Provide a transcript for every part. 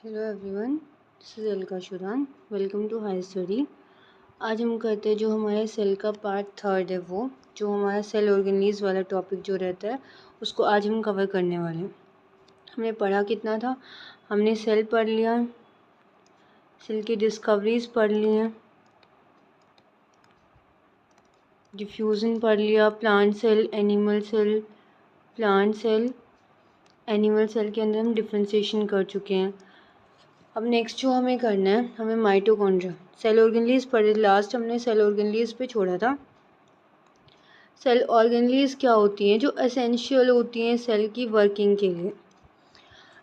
Hello everyone, this is Alka Shuran. Welcome to high study. आज हम करते हैं जो हमारे सेल का पार्ट थर्ड है, वो जो हमारा सेल ऑर्गेनीज वाला टॉपिक जो रहता है उसको आज हम कवर करने वाले हैं। हमने पढ़ा कितना था? हमने सेल पढ़ लिया, सेल की डिस्कवरीज पढ़ ली हैं, डिफ्यूज़न पढ़ लिया, plant cell, animal cell, plant cell, animal cell के अंदर हम डिफ्रेंशिएशन कर चुके हैं। अब नेक्स्ट जो हमें करना है, हमें माइटोकॉन्ड्रिया, सेल ऑर्गेनलीज पढ़े, लास्ट हमने सेल ऑर्गेनलीज पे छोड़ा था। सेल ऑर्गेनलीज क्या होती हैं? जो एसेंशियल होती हैं सेल की वर्किंग के लिए।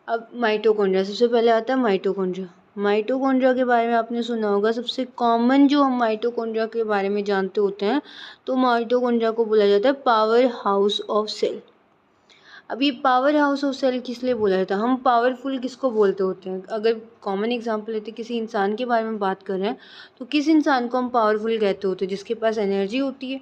अब माइटोकॉन्ड्रिया सबसे पहले आता है माइटोकॉन्ड्रिया। माइटोकॉन्ड्रिया के बारे में आपने सुना होगा। सबसे कॉमन जो हम माइटोकॉन्ड्रिया के बारे में जानते होते हैं, तो माइटोकॉन्ड्रिया को बोला जाता है पावर हाउस ऑफ सेल। अब ये पावर हाउस ऑफ सेल किस लिए बोला जाता है? हम पावरफुल किसको बोलते होते हैं? अगर कॉमन एग्जांपल लेते किसी इंसान के बारे में बात कर रहे हैं, तो किस इंसान को हम पावरफुल कहते होते हैं? जिसके पास एनर्जी होती है,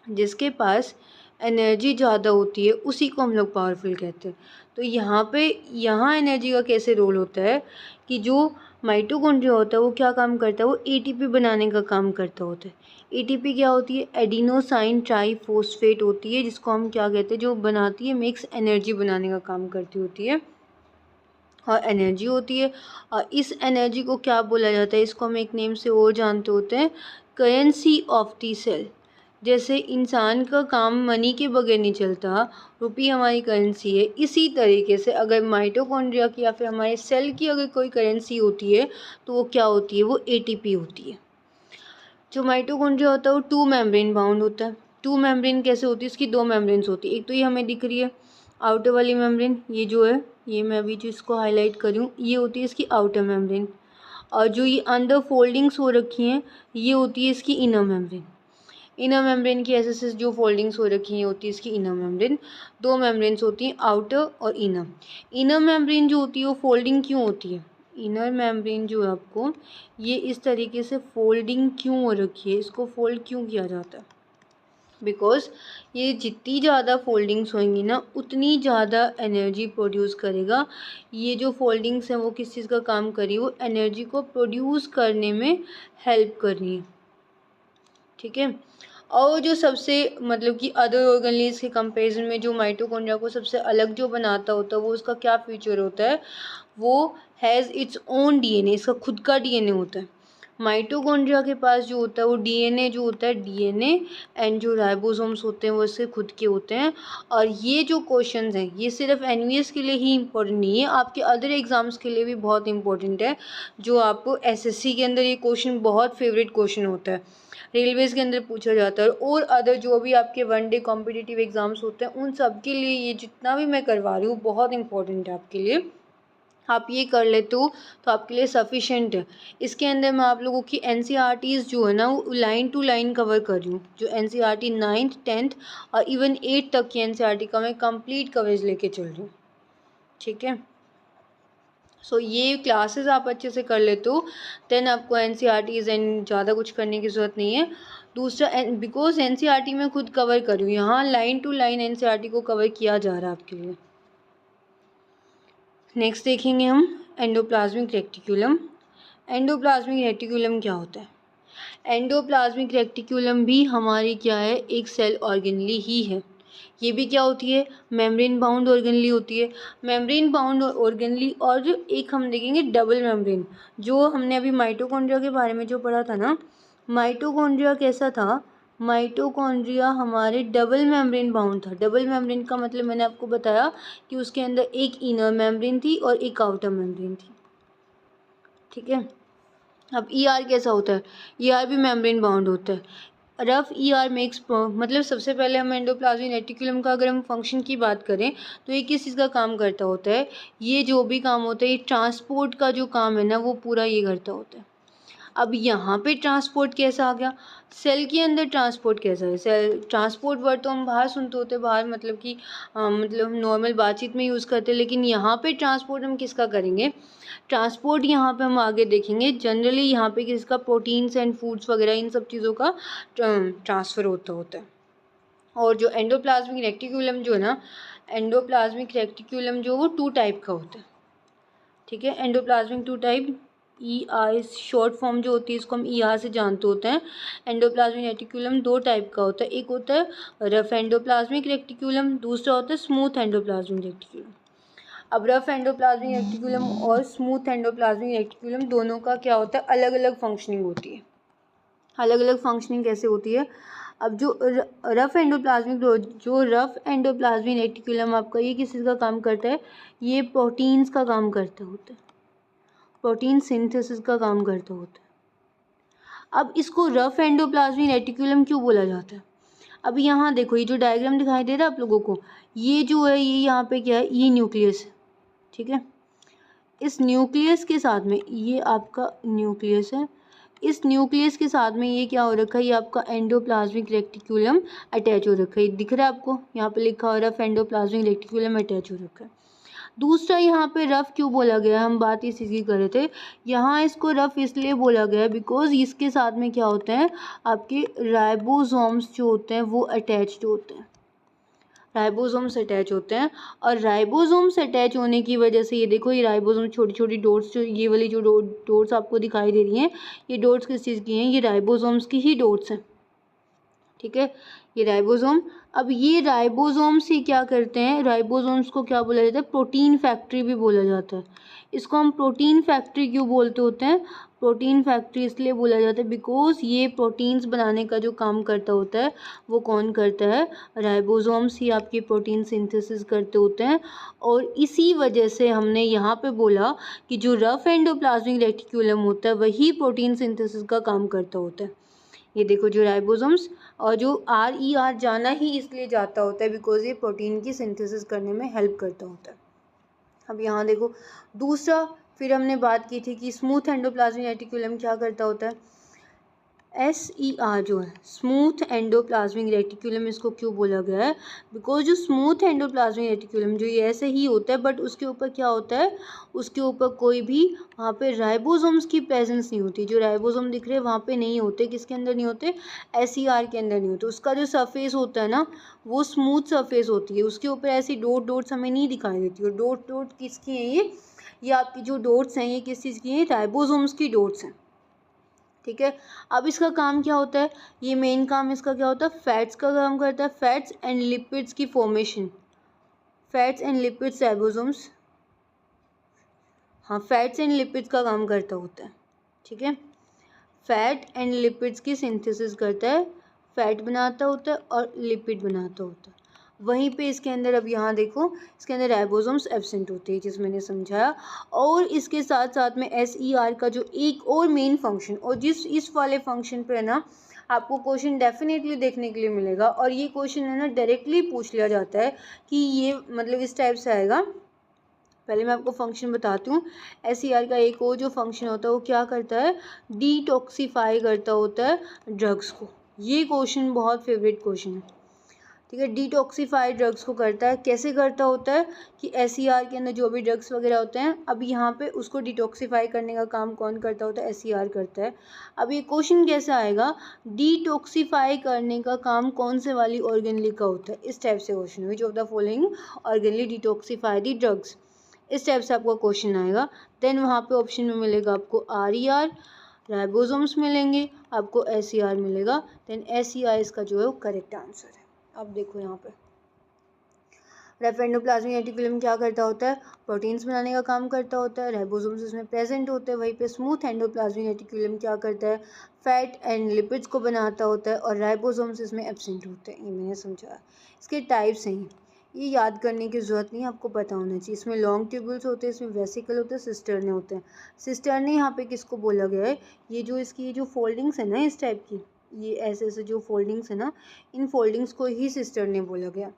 जिसके पास एनर्जी ज़्यादा होती है उसी को हम लोग पावरफुल कहते हैं। तो यहाँ एनर्जी का कैसे रोल होता है कि जो माइटोकॉन्ड्रिया होता है वो क्या काम करता है? वो एटीपी बनाने का काम करता होता है। एटीपी क्या होती है? एडिनोसाइन ट्राइफॉस्फेट होती है, जिसको हम क्या कहते हैं? जो बनाती है, मिक्स एनर्जी बनाने का काम करती होती है और एनर्जी होती है। और इस एनर्जी को क्या बोला जाता है? इसको हम एक नेम से और जानते होते हैं, करेंसी ऑफ दी सेल। जैसे इंसान का काम मनी के बगैर नहीं चलता, रुपये हमारी करेंसी है, इसी तरीके से अगर माइटोकॉन्ड्रिया की या फिर हमारे सेल की अगर कोई करेंसी होती है तो वो क्या होती है? वो एटीपी होती है। जो माइटोकॉन्ड्रिया होता है वो टू मेम्ब्रेन बाउंड होता है। टू मेम्ब्रेन कैसे होती है? इसकी दो मेम्ब्रेन्स होती है। एक तो ये हमें दिख रही है आउटर वाली मेम्ब्रेन, ये जो है, ये मैं अभी जो इसको हाईलाइट कर रही हूँ, ये होती है इसकी आउटर मेम्ब्रेन। और जो ये अंदर फोल्डिंग्स हो रखी हैं, ये होती है इसकी इनर मेम्ब्रेन। इनर मेम्ब्रेन की ऐसे जो फोल्डिंग्स हो रखी हैं होती है इसकी इनर मेम्ब्रेन। दो मेम्ब्रेन्स होती हैं, आउटर और इनर। इनर मेम्ब्रेन जो होती है वो फोल्डिंग क्यों होती है? इनर मेम्ब्रेन जो है आपको, ये इस तरीके से फोल्डिंग क्यों हो रखी है? इसको फोल्ड क्यों किया जाता है? बिकॉज ये जितनी ज़्यादा फोल्डिंग्स होंगी ना, उतनी ज़्यादा एनर्जी प्रोड्यूस करेगा। ये जो फोल्डिंग्स हैं वो किस चीज़ का काम कर रही है? वो एनर्जी को प्रोड्यूस करने में हेल्प कर रही है। ठीक है। और जो सबसे मतलब कि अदर ऑर्गेनलीज के कंपैरिजन में जो माइटोकॉन्ड्रिया को सबसे अलग जो बनाता होता है, वो उसका क्या फीचर होता है? वो हैज़ इट्स ओन डीएनए, इसका खुद का डीएनए होता है। माइटोकॉन्ड्रिया के पास जो होता है वो डीएनए जो होता है, डीएनए एंड जो राइबोसोम्स होते हैं वो इसके खुद के होते हैं। और ये जो क्वेश्चंस हैं ये सिर्फ एनवीएस के लिए ही इम्पोर्टेंट नहीं है, आपके अदर एग्जाम्स के लिए भी बहुत इंपॉर्टेंट है। जो आपको एसएससी के अंदर ये क्वेश्चन बहुत फेवरेट क्वेश्चन होता है, रेलवेज़ के अंदर पूछा जाता है, और अदर जो भी आपके वनडे कॉम्पिटिटिव एग्ज़ाम्स होते हैं उन सब के लिए ये जितना भी मैं करवा रही हूँ बहुत इंपॉर्टेंट है आपके लिए। आप ये कर लेते हो तो आपके लिए सफिशेंट है। इसके अंदर मैं आप लोगों की एनसीईआरटीज़ जो है ना वो लाइन टू लाइन कवर कर रही हूँ। जो एनसीईआरटी 9th 10th और इवन 8th तक की एनसीईआरटी का मैं कंप्लीट कवरेज लेके चल रही हूँ। ठीक है। सो ये क्लासेस आप अच्छे से कर लेते हो, देन आपको एनसीईआरटीज़ एंड ज़्यादा कुछ करने की ज़रूरत नहीं है। दूसरा, बिकॉज एनसीईआरटी में खुद कवर कर रही हूँ, यहाँ लाइन टू लाइन एनसीईआरटी को कवर किया जा रहा है आपके लिए। नेक्स्ट देखेंगे हम एंडोप्लाज्मिक रेटिकुलम। एंडोप्लाज्मिक रेटिकुलम क्या होता है? एंडोप्लाज्मिक रेटिकुलम भी हमारी क्या है? एक सेल ऑर्गेनली ही है। ये भी क्या होती है? मेम्ब्रेन बाउंड ऑर्गेनली होती है। मेम्ब्रेन बाउंड ऑर्गेनली, और जो एक हम देखेंगे डबल मेम्ब्रेन, जो हमने अभी माइटोकॉन्ड्रिया के बारे में जो पढ़ा था ना, माइटोकॉन्ड्रिया कैसा था? माइटोकॉन्ड्रिया हमारे डबल मेम्ब्रेन बाउंड था। डबल मेम्ब्रेन का मतलब मैंने आपको बताया कि उसके अंदर एक इनर मेम्ब्रेन थी और एक आउटर मेम्ब्रेन थी। ठीक है। अब ईआर कैसा होता है? ईआर भी मेम्ब्रेन बाउंड होता है। रफ ईआर मेक्स, मतलब सबसे पहले हम एंडोप्लाज्मिक रेटिकुलम का अगर हम फंक्शन की बात करें तो ये किस चीज़ का काम करता होता है? ये जो भी काम होता है, ये ट्रांसपोर्ट का जो काम है ना वो पूरा ये करता होता है। अब यहाँ पे ट्रांसपोर्ट कैसा आ गया? सेल के अंदर ट्रांसपोर्ट कैसा है? सेल ट्रांसपोर्ट वर्ड तो हम बाहर सुनते होते, बाहर मतलब कि मतलब हम नॉर्मल बातचीत में यूज़ करते हैं, लेकिन यहाँ पे ट्रांसपोर्ट हम किसका करेंगे? ट्रांसपोर्ट यहाँ पे हम आगे देखेंगे। जनरली यहाँ पे किसका? प्रोटीन्स एंड फूड्स वगैरह इन सब चीज़ों का ट्रांसफ़र होता है। और जो एंडोप्लाज्मिक रेटिकुलम जो है ना, एंडोप्लाज्मिक रेटिकुलम जो वो 2 टाइप का होता है। ठीक है। Endoplasmic two type ER short form जो होती है इसको हम ER से जानते होते हैं। एंडोप्लाज्मिक रेटिकुलम दो टाइप का होता है, एक होता है रफ एंडोप्लाज्मिक रेटिकुलम, दूसरा होता है स्मूथ एंडोप्लाज्मिक रेटिकुलम। अब रफ एंडोप्लाज्मिक रेटिकुलम और स्मूथ एंडोप्लाज्मिक रेटिकुलम दोनों का क्या होता है, अलग अलग फंक्शनिंग होती है। अलग अलग फंक्शनिंग कैसे होती है? अब जो रफ एंडोप्लाज्मिक रेटिकुलम आपका ये किस चीज़ का काम करता है, ये प्रोटीन्स का काम करता होता है, प्रोटीन सिंथेसिस का काम करता होता है। अब इसको रफ एंडोप्लाज्मिक रेटिकुलम क्यों बोला जाता है? अब यहाँ देखो, ये जो डायग्राम दिखाई दे रहा है आप लोगों को, ये जो है ये यहाँ पे क्या है, ये न्यूक्लियस है, ठीक है। इस न्यूक्लियस के साथ में ये आपका न्यूक्लियस है, इस न्यूक्लियस के साथ में ये क्या हो रखा है, ये आपका एंडोप्लाज्मिक रेटिकुलम अटैच हो रखा है। दिख रहा है आपको, यहाँ पे लिखा हो रहा है एंडोप्लाज्मिक रेटिकुलम अटैच हो रखा है। दूसरा यहाँ पे रफ क्यों बोला गया, हम बात इसी की कर रहे थे। यहाँ इसको रफ इसलिए बोला गया बिकॉज इसके साथ में क्या होते हैं, आपके राइबोसोम्स जो होते हैं वो अटैच्ड होते हैं, राइबोसोम्स अटैच होते हैं। और राइबोसोम्स अटैच होने की वजह से ये देखो, ये राइबोसोम छोटी छोटी डॉट्स, जो ये वाली जो डॉट्स आपको दिखाई दे रही हैं, ये डॉट्स किस चीज़ की हैं, ये राइबोसोम्स की ही डॉट्स हैं, ठीक है। ये राइबोसोम, अब ये राइबोसोम्स ही क्या करते हैं, राइबोसोम्स को क्या बोला जाता है, प्रोटीन फैक्ट्री भी बोला जाता है। इसको हम प्रोटीन फैक्ट्री क्यों बोलते होते हैं, प्रोटीन फैक्ट्री इसलिए बोला जाता है बिकॉज ये प्रोटीन्स बनाने का जो काम करता होता है वो कौन करता है, राइबोसोम्स ही आपकी प्रोटीन सिंथेसिस करते होते हैं। और इसी वजह से हमने यहाँ पे बोला कि जो रफ एंडोप्लाज्मिक रेटिकुलम होता है वही प्रोटीन सिंथेसिस का काम करता होता है। ये देखो, जो राइबोसोम्स और जो RER जाना ही इसलिए जाता होता है बिकॉज ये प्रोटीन की सिंथेसिस करने में हेल्प करता होता है। अब यहाँ देखो दूसरा, फिर हमने बात की थी कि स्मूथ एंडोप्लाज्मिक रेटिकुलम क्या करता होता है, SER जो है स्मूथ एंडोप्लाज्मिक रेटिकुलम, इसको क्यों बोला गया है, बिकॉज जो स्मूथ एंडोप्लाज्मिक रेटिकुलम जो ये ऐसे ही होता है बट उसके ऊपर क्या होता है, उसके ऊपर कोई भी वहाँ पे राइबोसोम्स की प्रेजेंस नहीं होती। जो राइबोसोम दिख रहे हैं वहाँ पे नहीं होते, किसके अंदर नहीं होते, SER के अंदर नहीं होते। उसका जो सरफेस होता है ना वो स्मूथ सरफेस होती है, उसके ऊपर ऐसी डॉट्स हमें नहीं दिखाई देती। और डॉट किसकी हैं, ये आपकी जो डॉट्स हैं ये किस चीज़ की हैं, राइबोसोम्स की डॉट्स हैं, ठीक है। अब इसका काम क्या होता है, ये मेन काम इसका क्या होता है, फैट्स का काम करता है, फैट्स एंड लिपिड्स की formation, fats and lipids ribosomes, हाँ फैट्स एंड लिपिड्स का काम करता होता है, ठीक है। फैट एंड लिपिड्स की सिंथेसिस करता है, फैट बनाता होता है और लिपिड बनाता होता है। वहीं पे इसके अंदर, अब यहाँ देखो, इसके अंदर राइबोसोम्स एब्सेंट होते हैं जिस मैंने समझाया। और इसके साथ साथ में SER का जो एक और मेन फंक्शन, और जिस इस वाले फंक्शन पे है ना आपको क्वेश्चन डेफिनेटली देखने के लिए मिलेगा, और ये क्वेश्चन है ना डायरेक्टली पूछ लिया जाता है कि ये मतलब इस टाइप से आएगा। पहले मैं आपको फंक्शन बताती हूँ। SER का एक और जो फंक्शन होता है वो क्या करता है, डिटॉक्सिफाई करता होता है ड्रग्स को। ये क्वेश्चन बहुत फेवरेट क्वेश्चन है, ठीक है। डिटॉक्सिफाई ड्रग्स को करता है, कैसे करता होता है कि SER के अंदर जो भी ड्रग्स वगैरह होते हैं, अब यहाँ पे उसको डिटॉक्सिफाई करने का काम कौन करता होता है, SER करता है। अब ये क्वेश्चन कैसे आएगा, डिटॉक्सिफाई करने का काम कौन से वाली ऑर्गेनली का होता है, इस टाइप से question, which of the following organelle detoxify the drugs, इस टाइप से आपका क्वेश्चन आएगा। देन वहाँ पे ऑप्शन में मिलेगा आपको RER, राइबोसोम्स मिलेंगे, आपको SER मिलेगा। देन SER इसका जो है वो करेक्ट आंसर है। अब देखो यहाँ पे रफ एंडोप्लाज्मिक रेटिकुलम क्या करता होता है, प्रोटीन्स बनाने का काम करता होता है, राइबोसोम्स इसमें प्रेजेंट होते हैं। वहीं पे स्मूथ एंडोप्लाज्मिक रेटिकुलम क्या करता है, फैट एंड लिपिड्स को बनाता होता है, और राइबोसोम्स इसमें एब्सेंट होते हैं। ये मैंने समझा। इसके टाइप्स हैं, ये याद करने की ज़रूरत नहीं, आपको पता होना चाहिए। इसमें लॉन्ग ट्यूब्यूल्स होते हैं, इसमें वेसिकल होते हैं, सिस्टर्ने होते हैं। सिस्टर्ने यहाँ पे किसको बोला गया है, ये जो इसकी ये जो फोल्डिंग्स है ना इस टाइप की, ये ऐसे ऐसे जो फोल्डिंग्स है ना, इन फोल्डिंग्स को ही सिस्टर्ने बोला गया।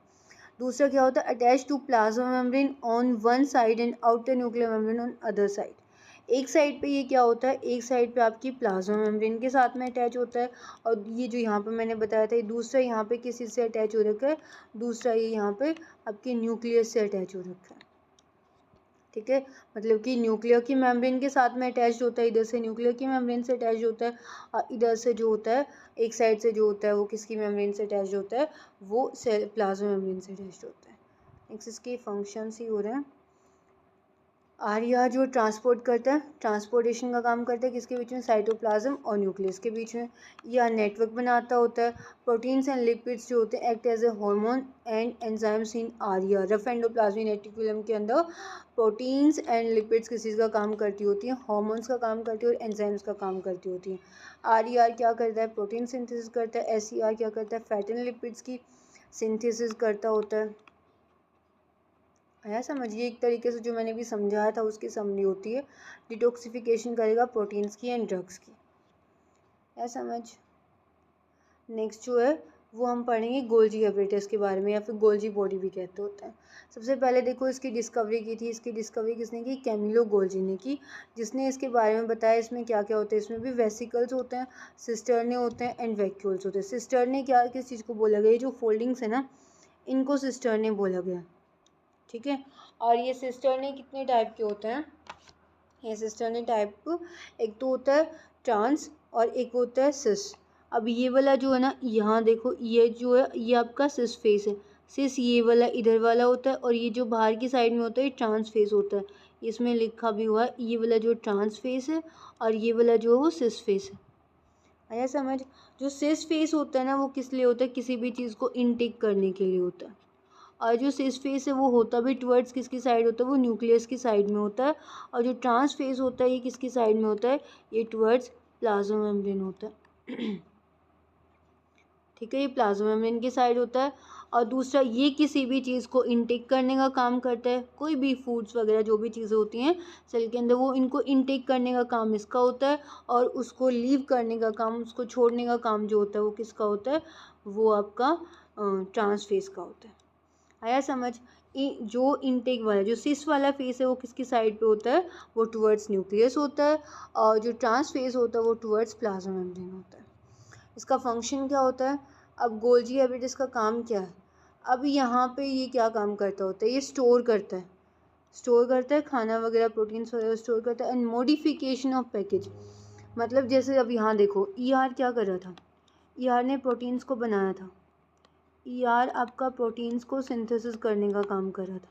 दूसरा क्या होता है, attach to plasma membrane on one side and outer nuclear membrane on other side. एक साइड पे ये क्या होता है, एक साइड पे आपकी प्लाज्मा मेम्ब्रेन के साथ में अटैच होता है, और ये जो यहाँ पे मैंने बताया था, ये दूसरा यहाँ पे किसी से अटैच हो रखा है, दूसरा ये यहाँ पे आपके न्यूक्लियस से अटैच हो रखा है, ठीक है। मतलब कि न्यूक्लियर की मेम्ब्रेन के साथ में अटैच होता है, इधर से न्यूक्लियर की मेम्ब्रेन से अटैच होता है, और इधर से जो होता है एक साइड से जो होता है वो किसकी मेम्ब्रेन से अटैच होता है, वो सेल प्लाज्मा मेम्ब्रेन से अटैच होता है। नेक्स्ट इसके फंक्शंस ही हो रहे हैं। आर जो ट्रांसपोर्ट करता है, ट्रांसपोर्टेशन का काम करता है किसके बीच में, साइटोप्लाज्म और न्यूक्लियस के बीच में, या नेटवर्क बनाता होता है। प्रोटीन्स एंड लिपिड्स जो होते हैं act as a hormone and enzymes in area. Rough endoplasmic reticulum के अंदर प्रोटीन्स एंड लिपिड्स किस चीज़ का काम करती होती हैं, हार्मोन्स का काम करती है और एंजाइम्स का काम करती होती हैं। आर क्या करता है, प्रोटीन सिंथेसिस करता है। SCR क्या करता है, फैट एंड लिपिड्स की सिंथेसिस करता होता है। आया समझिए, एक तरीके से जो मैंने भी समझाया था उसकी समरी होती है। डिटॉक्सिफिकेशन करेगा प्रोटीन्स की एंड ड्रग्स की। आया समझ। नेक्स्ट जो है वो हम पढ़ेंगे गोल्जी एपरेटस के बारे में, या फिर गोल्जी बॉडी भी कहते होते हैं। सबसे पहले देखो इसकी डिस्कवरी की थी। इसकी डिस्कवरी किसने की, कैमिलो गोल्जी ने की, जिसने इसके बारे में बताया इसमें क्या क्या होता है। इसमें भी वेसिकल्स होते हैं, सिस्टर्ने होते हैं एंड वैक्यूल्स होते हैं। सिस्टर्ने क्या, किस चीज़ को बोला गया, ये जो फोल्डिंग्स है ना इनको सिस्टर्ने बोला गया, ठीक है। और ये सिस्टर्ने कितने टाइप के होते हैं, ये सिस्टर्ने टाइप, एक तो होता है ट्रांस और एक होता है सिस। अब ये वाला जो है ना, यहाँ देखो ये जो है ये आपका सिस फेस है। सिस ये वाला इधर वाला होता है, और ये जो बाहर की साइड में होता है ये ट्रांस फेस होता है। इसमें लिखा भी हुआ है ये वाला जो ट्रांस फेस है और ये वाला जो है वो सिस फेस है। आया समझ। जो सिस फेस होता है ना वो किस लिए होता है, किसी भी चीज़ को इनटेक करने के लिए होता है। और जो सिस फेस है वो होता भी टुवर्ड्स किसकी साइड होता है, वो न्यूक्लियस की साइड में होता है। और जो ट्रांस फेस होता है ये किसकी साइड में होता है, ये टुवर्ड्स प्लाज्मा मेम्ब्रेन होता है। ठीक है, ये प्लाज्मा मेम्ब्रेन की साइड होता है। और दूसरा ये किसी भी चीज़ को इनटेक करने का काम करता है। कोई भी फूड्स वगैरह जो भी चीज़ें होती हैं सेल के अंदर वो इनको इनटेक करने का काम इसका होता है, और उसको लीव करने का काम, उसको छोड़ने का काम जो होता है वो किसका होता है, वो आपका ट्रांस फेस का होता है। आया समझ। जो इनटेक वाला जो सिस वाला फेस है वो किसकी साइड पे होता है, वो टुवर्ड्स न्यूक्लियस होता है। और जो ट्रांस फेस होता है वो टुवर्ड्स प्लाज्मा मेम्ब्रेन होता है। इसका फंक्शन क्या होता है। अब गोल्जी एपरेटस का काम क्या है। अब यहाँ पे ये क्या काम करता होता है, ये स्टोर करता है खाना वगैरह, प्रोटीन्स वगैरह स्टोर करता है। एंड मॉडिफिकेशन ऑफ पैकेज, मतलब जैसे अब यहाँ देखो ER क्या कर रहा था, ER ने प्रोटीन्स को बनाया था। ER आपका प्रोटीन्स को सिंथेसिस करने का काम कर रहा था।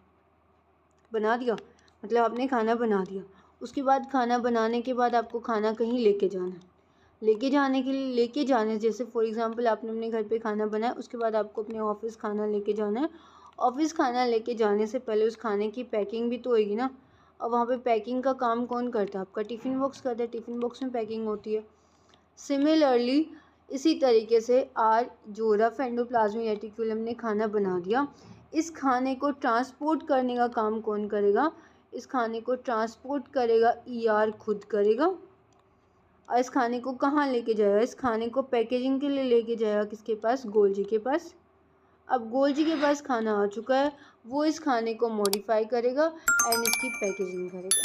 बना दिया मतलब आपने खाना बना दिया। उसके बाद खाना बनाने के बाद आपको खाना कहीं लेके जाना है। लेके जाने के लिए, लेके जाने जैसे फॉर एग्जांपल आपने अपने घर पे खाना बनाया, उसके बाद आपको अपने ऑफिस खाना लेके जाना है। ऑफिस खाना लेके जाने से पहले उस खाने की पैकिंग भी तो होगी ना। और वहाँ पे पैकिंग का काम कौन करता है, आपका टिफ़िन बॉक्स करता है। टिफ़िन बॉक्स में पैकिंग होती है। सिमिलरली इसी तरीके से जो रफ एंडोप्लाज्मिक रेटिकुलम ने खाना बना दिया, इस खाने को ट्रांसपोर्ट करने का काम कौन करेगा, इस खाने को ट्रांसपोर्ट करेगा ER खुद करेगा। और इस खाने को कहाँ लेके जाएगा, इस खाने को पैकेजिंग के लिए लेके जाएगा किसके पास, गोल्जी के पास। अब गोल्जी के पास खाना आ चुका है, वो इस खाने को मॉडिफाई करेगा एंड इसकी पैकेजिंग करेगा।